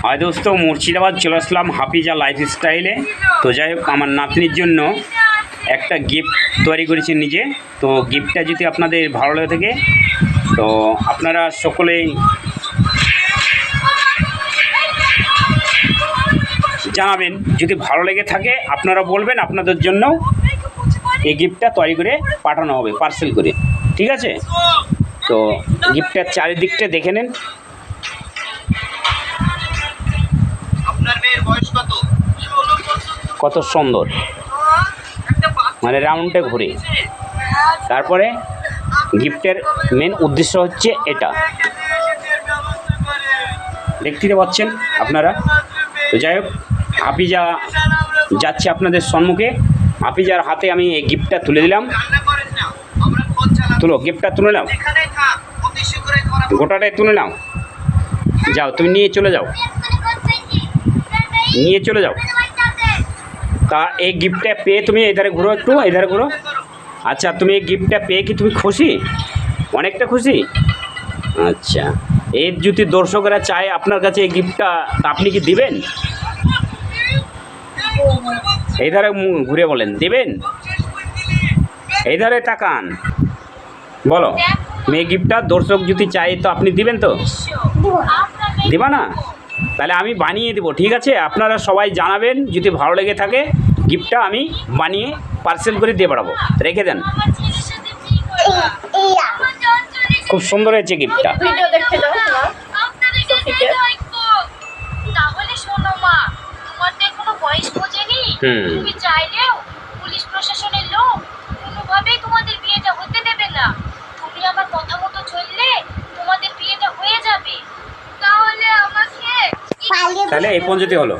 আর দোস্ত মুর্শিদাবাদ চলে আসলাম হাফিজা লাইফস্টাইলে। তো যাই হোক, আমার নাতনির জন্য একটা গিফট তৈরি করেছি নিজে। তো গিফটটা যদি আপনাদের ভালো লাগে থাকে তো আপনারা সকলেই জানাবেন। যদি ভালো লেগে থাকে আপনারা বলবেন, আপনাদের জন্য এই গিফটটা তৈরি করে পাঠানো হবে পার্সেল করে, ঠিক আছে? তো গিফটটার চারিদিকটা দেখে নেন। কত সুন্দর, মানে রাউন্ডে ঘুরে। তারপরে গিফটের মেন উদ্দেশ্য হচ্ছে এটা, দেখতে পাচ্ছেন আপনারা। তো যাই হোক, হাফিজা যাচ্ছে আপনাদের সম্মুখে। হাফিজার হাতে আমি এই গিফটটা তুলে দিলাম। তুলো, গিফটটা তুলে নাও, গোটাটাই তুলে নাও। যাও, তুমি নিয়ে চলে যাও, নিয়ে চলে যাও। তা এই গিফটটা পেয়ে তুমি এধারে ঘুরো, একটু এধারে ঘুরো। আচ্ছা, তুমি এই গিফটটা পেয়ে কি তুমি খুশি? অনেকটা খুশি? আচ্ছা, এর যদি দর্শকরা চায় আপনার কাছে এই গিফটটা, আপনি কি দিবেন? এই ধারে ঘুরে বলেন, দিবেন? এই ধারে তাকান, বলো। মেয়ে গিফটটা দর্শক যদি চাই তো আপনি দিবেন তো? দিবা না? তাহলে আমি বানিয়ে দেবো, ঠিক আছে? আপনারা সবাই জানাবেন, যদি ভালো লেগে থাকে গিফটটা আমি বানিয়ে পার্সেল করে দিয়ে পাঠাবো। রেখে দেন। খুব সুন্দর হয়েছে গিফটটা। তুমি চাইলেও পুলিশ প্রশাসনের লোক কোনোভাবেই তোমাদের বিয়েটা হতে দেবে না। তুমি আমার কথা মতো চললে তোমাদের বিয়েটা হয়ে যাবে। তাহলে আমাকে তাহলে এই পর্যন্ত হলো।